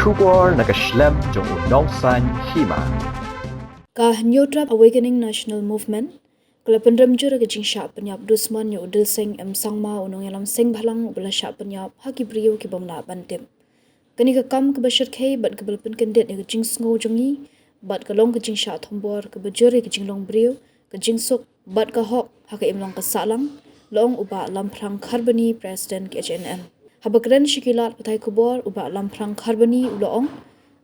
Shubor Nakashlam Jong Nongsan Hima. New Trap Awakening National Movement Kalapan ramjur ke jingsha penyap Dusman yu udil seng sangma unong yalam seng bhalang ubala sha penyap haki brio ki bomna bantim. Kani ka kam ke bashar khai bat ke balpan kandet ke jings ngo jongi bat ke long ke jingsha thombor ke bajure ke jinglong brio ke jingsuk bat ka hok haka imlang ka salang long uba lamprang kharbani president ke HNM. Habakran shikilat patai kubor uba lamprang kharbani uloong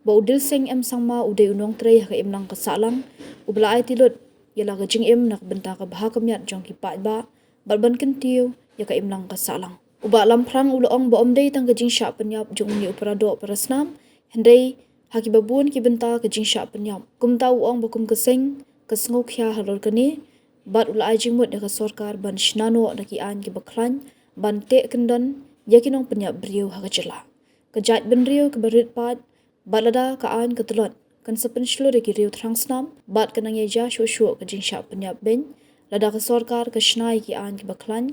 ba udil seng sangma uday unong tray haka imlang ka salang ubala ai tilut yala ka jing nak benta ka baha kamyat jong ki pa ba balban kentiu ya ka imlang ka salang uba lamprang uloong ba omdei tang ka jing sha penyap jong ni uparado parasnam hendai haki babun ki benta ka jing sha penyap kum tau ong ba kum ka seng ka sngo khya halor kani bat ula ai jing mut ka sarkar ban shnano na ki an ki baklan ban te kendan yakinong penyap brio haka jela ka jat ben rio ka barit pat balada ka an ka tulot kan sepen seluruh ki riu transnam bat kanang ya shu ka jingsha penyap ben lada ka sarkar ka shnai ki an ki baklan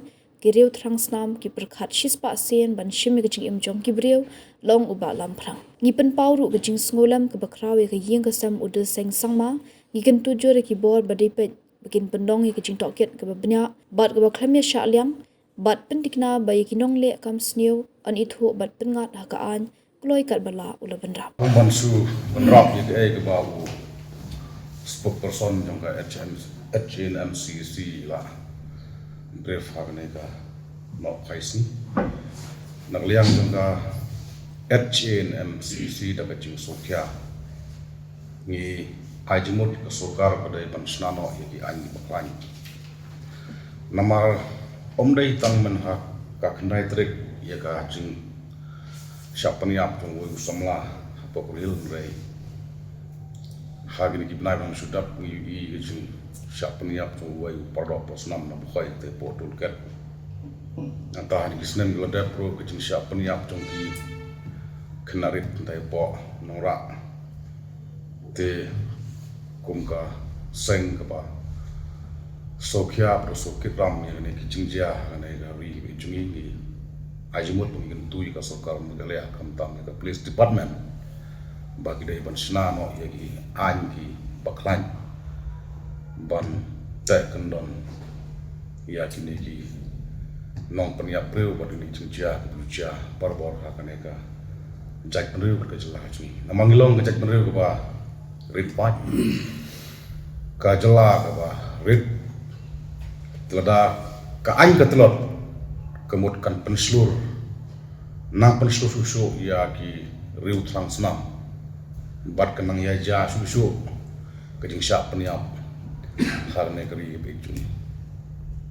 ki riu transnam ki perkhat shispa sen ban shimi ka jing jong ki brio long uba lamprang ni pen pauru ka jing sngolam ka bakrawe ka yeng ka sam udil seng sangma ni kan tujore ki bor badipet bikin pendong ka jing toket ka babnya bat ka baklamya sha liang bat pentikna bayi kinong le kam sneu an ithu bat pengat ha ka an kloi kat bala ula benrap. Bansu benrap ke babu spokesperson jong ka HNMCC la brief hagne ka no kaisi nagliang jong ka HNMCC da ka jing sokya ni ajimut ka sokar pada pansnano yaki angi baklan namar omdai tang men ha ka khnai trek ya ka jing siapa ni apa yang samla apa kuril rei hagi ni kibnai bang sudah i siapa ni apa yang pardo prosnam na bukai te portul ket antah ni kisnem gelada pro kecing siapa ni apa yang ki kenarit tai po nora te kumka seng kapa sokya pro sokit ram yang ni kecing dia ni gari bijungi ni ajimut pengin tui ka sarkar magalaya kamtam ka police department bagi dai ban snano yagi anki baklan ban tak kendon ya kini ki nong penia preu bad ni cingja buja parbor hakane ka jak preu ka jelah ni namangilong ka jak preu ka ba rit pat ka jelah ka ba rit telada ka an ka telot kemudian penselur nang penselur susu ya ki riu transnam bat kenang ya ja susu kejing syak peniap harne keri beju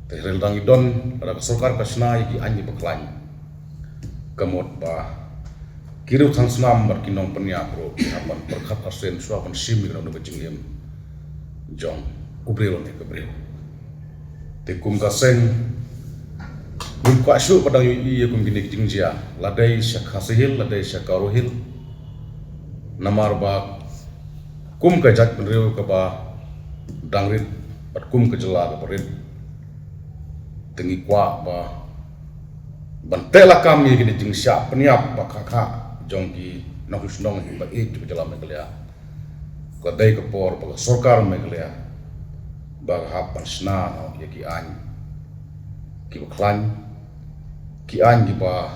tehrel dang idon ada sarkar kasna ki anyi baklan kemud ba kiru transnam bat kinong peniap ro hapan perkhat asen suapan simi ro kejing yem jong kubrelo ne kubrelo tekum kaseng Buka syuk pada iya kumgini jingjia ladai syakhasihil ladai syakaruhil namar ba kum kajat penriu ke ba dangrit bat kum kejela ke perit tengi kwa ba bantela kami gini jingsya peniap ba kakak jongki nakusnong ba it kejela megelia kadai ke por ba sarkar megelia ba hapan sna no yaki an ki baklan ki an ba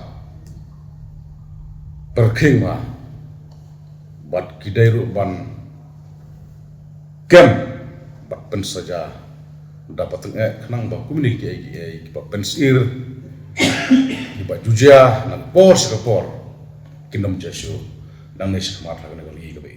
perking ma bat kidai ru ban kem bat pen saja dapat kenang ba kumini ki ba pensir ki ba juja nang por sekapor kinom jesu nang nes smart ha na gali ke